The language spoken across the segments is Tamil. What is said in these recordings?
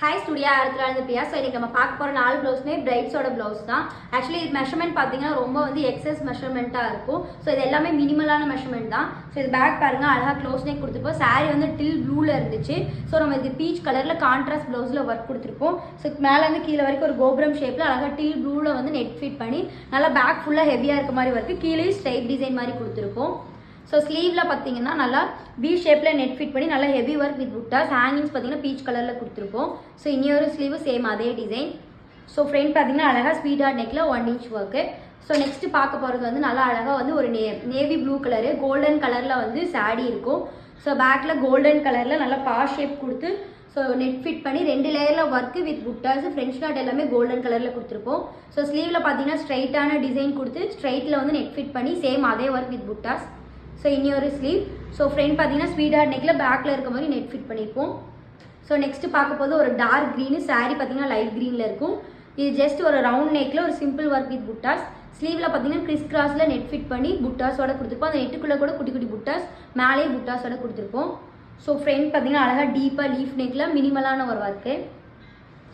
ஹாய் ஸ்டுடியோ ஆயிரத்தி பிரியா. ஸோ இன்றைக்கி நம்ம பார்க்க போகிற 4 ப்ளவுஸுமே பிரைட்ஸோட ப்ளவுஸ் தான். ஆக்சுவலி இது மெஷர்மெண்ட் பார்த்தீங்கன்னா ரொம்ப எக்ஸஸ் மெஷர்மெண்ட்டாக இருக்கும். ஸோ இது எல்லாமே மினிமலான மெஷர்மெண்ட் தான். ஸோ இது பேக் பாருங்கள், அழகாக க்ளோஸ் நெக் கொடுத்துருப்போம். சாரீ டில் ப்ளூவில் இருந்துச்சு. ஸோ நம்ம இது பீச் கலரில் கான்ட்ராஸ்ட் ப்ளவுஸில் ஒர்க் கொடுத்துருப்போம். ஸோ மேலேருந்து கீழே வரைக்கும் ஒரு கோபுரம் ஷேப்பில் அழகாக டில் ப்ளூவில் நெட் ஃபிட் பண்ணி நல்லா பேக் ஃபுல்லாக ஹெவியாக இருக்க மாதிரி ஒர்க்கு, கீழே ஸ்ட்ரைப் டிசைன் மாதிரி கொடுத்துருப்போம். ஸோ ஸ்லீவில் பார்த்தீங்கன்னா நல்லா வி ஷேப்பில் நெட் ஃபிட் பண்ணி நல்லா heavy work with buttas. Hangings பார்த்தீங்கன்னா பீச் கலரில் கொடுத்துருப்போம். ஸோ இன்னொரு ஸ்லீவு சேம் அதே டிசைன். ஸோ ஃப்ரண்ட் பார்த்தீங்கன்னா அழகாக ஸ்வீட் ஹார்ட் நெக்கில் 1 inch ஒர்க்கு. ஸோ நெக்ஸ்ட்டு பார்க்க போகிறது நல்லா அழகாக ஒரு நேவி ப்ளூ கலரு கோல்டன் கலரில் சாரீ இருக்கும். ஸோ பேக்கில் கோல்டன் கலரில் நல்லா பா ஷேப் கொடுத்து ஸோ நெட் ஃபிட் பண்ணி 2 லேயரில் work with buttas. French not எல்லாமே கோல்டன் கலரில் கொடுத்துருப்போம். ஸோ ஸ்லீவில் பார்த்தீங்கன்னா ஸ்ட்ரைட்டான டிசைன் கொடுத்து ஸ்ட்ரைட்டில் நெட் ஃபிட் பண்ணி சேம் அதே ஒர்க் வித் புட்டாஸ். ஸோ இன்னொரு ஸ்லீவ். ஸோ ஃப்ரண்ட் பார்த்தீங்கன்னா ஸ்வீட் ஹார்ட் நெக்கில் பேக்கில் இருக்க மாதிரி நெட் ஃபிட் பண்ணியிருப்போம். ஸோ நெக்ஸ்ட்டு பார்க்க போது ஒரு டார்க் க்ரீனு, சாரீ பார்த்தீங்கன்னா லைட் க்ரீனில் இருக்கும். இது ஜஸ்ட் ஒரு ரவுண்ட் நெக்கில் ஒரு சிம்பிள் ஒர்க் வித் புட்டாஸ். ஸ்லீவில் பார்த்தீங்கன்னா கிறிஸ் கிராஸில் நெட் ஃபிட் பண்ணி புட்டாஸோட கொடுத்துருப்போம். அந்த நெட்டுக்குள்ளே கூட குட்டி குட்டி புட்டாஸ், மேலேயே புட்டாஸோட கொடுத்துருப்போம். ஸோ ஃப்ரண்ட் பார்த்தீங்கன்னா அழகாக டீப்பாக லீஃப் நெக்கில் மினிமலான ஒரு ஒர்க்கு.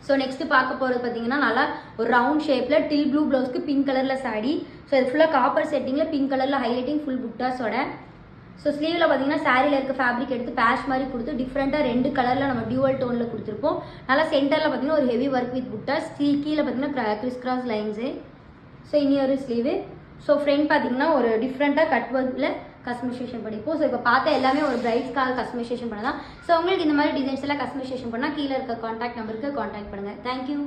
ஸோ நெக்ஸ்ட்டு பார்க்க போகிறது பார்த்தீங்கன்னா நல்லா ஒரு ரவுண்ட் ஷேப்பில் டில் ப்ளூ ப்ளவுஸ்க்கு பிங்க் கலரில் சாரீ. ஸோ இது ஃபுல்லாக காப்பர் செட்டிங்கில் பிங்க் கலரில் ஹைலைட்டிங் ஃபுல் புட்டாஸோட. ஸோ ஸ்லீவில் பார்த்தீங்கன்னா சாரியில் இருக்க ஃபேப்ரிக் எடுத்து பேஷ் மாதிரி கொடுத்து டிஃப்ரெண்ட்டாக 2 கலரில் நம்ம டியூவல் டோனில் கொடுத்துருப்போம். நல்லா சென்டரில் பார்த்தீங்கன்னா ஒரு ஹெவி ஒர்க் வித் புட்டாஸ், கீழே பார்த்தீங்கன்னா கிறிஸ் கிராஸ் லைன்ஸு. ஸோ இன்னொரு ஸ்லீவு. ஸோ ஃப்ரண்ட் பார்த்தீங்கன்னா ஒரு டிஃப்ரெண்ட்டாக கட் ஒர்க்கில் கஸ்டமைசேஷன் பண்ணிப்போம். ஸோ இப்போ பார்த்தா எல்லாமே ஒரு பிரைட்ஸ்க்காக கஸ்டமைசேஷன் பண்ணலாம். ஸோ உங்களுக்கு இந்த மாதிரி டிசைன்ஸ் எல்லாம் கஸ்டமைசேஷன் பண்ணால் கீழே இருக்க காண்டாக்ட் நம்பருக்கு காண்டாக்ட் பண்ணுங்கள். தேங்க்யூ.